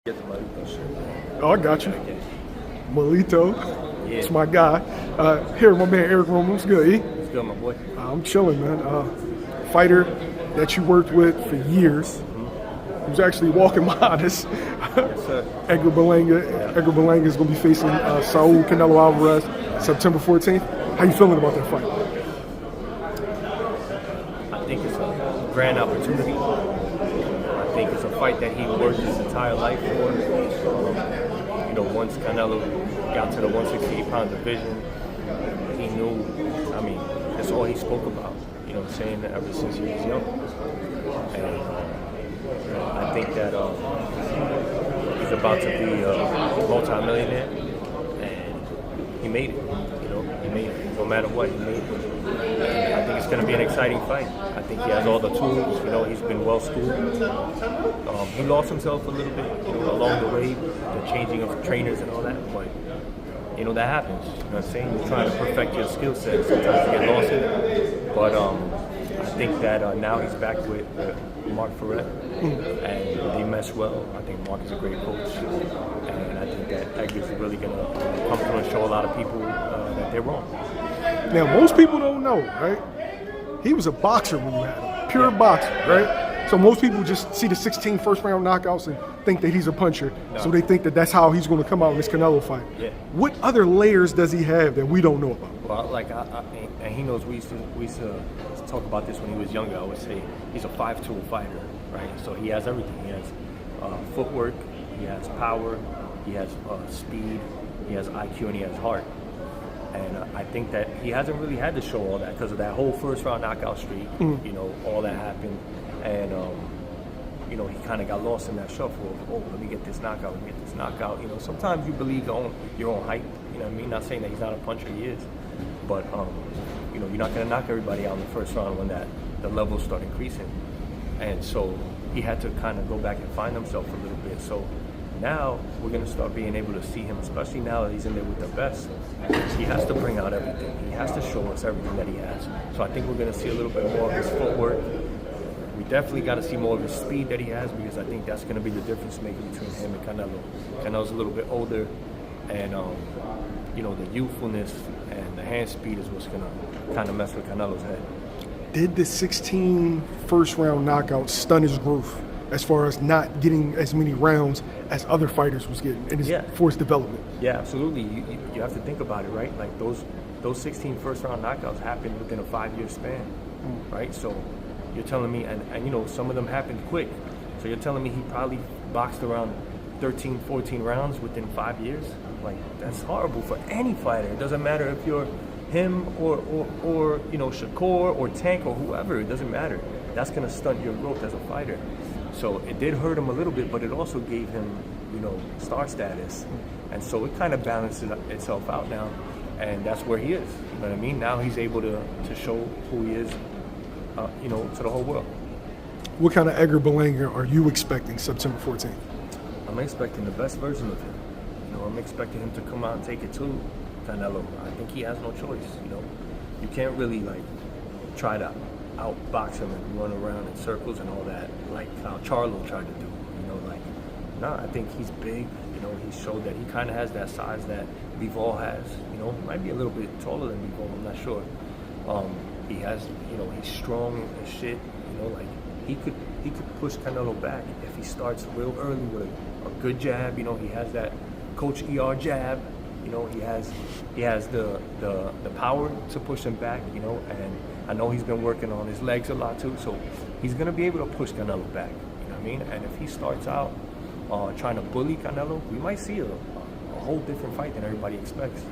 Get the Molito shirt. Oh, I got you. Molito. Yeah. It's my guy. Here, my man Eric Roman. What's good, E? It's good, my boy. I'm chilling, man. Fighter that you worked with for years. Who's actually walking behind us. Yes, sir. Edgar Berlanga. Yeah. Edgar Berlanga is going to be facing Saul Canelo Alvarez September 14th. How you feeling about that fight? I think it's a grand opportunity. I think it's a fight that he worked his entire life for. Once Canelo got to the 168-pound division, he knew, that's all he spoke about, saying that ever since he was young. And I think that he's about to be a multi-millionaire, and he made it, he made it. No matter what, he made it. And I think it's going to be an exciting fight. I think he has all the tools, he's been well schooled. He lost himself a little bit, along the way, the changing of trainers and all that, but that happens. You know what I'm saying? You're trying to perfect your skill set. Sometimes you get lost in it. But I think that now he's back with Mark Ferret, and they mesh well. I think Mark is a great coach, and I think that Edgar's really going to come through and show a lot of people that they're wrong. Now, most people don't know, right? He was a boxer when you had him. Pure boxer, right? So most people just see the 16 first-round knockouts and think that he's a puncher. No. So they think that that's how he's going to come out in this Canelo fight. Yeah. What other layers does he have that we don't know about? Well, and he knows we used to talk about this when he was younger. I would say he's a 5-tool fighter, right? So he has everything. He has footwork, he has power, he has speed, he has IQ, and he has heart. And I think that he hasn't really had to show all that because of that whole first-round knockout streak. All that happened. And, he kind of got lost in that shuffle of, let me get this knockout, sometimes you believe your own hype, Not saying that he's not a puncher, he is. But, you're not going to knock everybody out in the first round when the levels start increasing. And so he had to kind of go back and find himself a little bit. So now we're going to start being able to see him, especially now that he's in there with the best. He has to bring out everything. He has to show us everything that he has. So I think we're going to see a little bit more of his footwork. We definitely got to see more of his speed that he has, because I think that's going to be the difference maker between him and Canelo. Canelo's a little bit older, and the youthfulness and the hand speed is what's going to kind of mess with Canelo's head. Did the 16 first-round knockouts stun his growth as far as not getting as many rounds as other fighters was getting in his forced development? Yeah, absolutely. You have to think about it, right? Like those 16 first-round knockouts happened within a 5-year span, right? So you're telling me, and some of them happened quick. So you're telling me he probably boxed around 13, 14 rounds within 5 years? Like, that's horrible for any fighter. It doesn't matter if you're him or Shakur or Tank or whoever. It doesn't matter. That's going to stunt your growth as a fighter. So it did hurt him a little bit, but it also gave him, star status. And so it kind of balances itself out now. And that's where he is. You know what I mean? Now he's able to show who he is, to the whole world. What kind of Edgar Berlanga are you expecting September 14th? I'm expecting the best version of him. I'm expecting him to come out and take it to Canelo. I think he has no choice. You can't really try to outbox him and run around in circles and all that like how Charlo tried to do. I think he's big. He showed that he kind of has that size that Bivol has. Might be a little bit taller than Bivol. I'm not sure. He has, he's strong as shit. He could push Canelo back if he starts real early with a good jab. He has that Coach ER jab. He has the power to push him back. And I know he's been working on his legs a lot too. So he's gonna be able to push Canelo back. You know what I mean? And if he starts out trying to bully Canelo, we might see a whole different fight than everybody expects.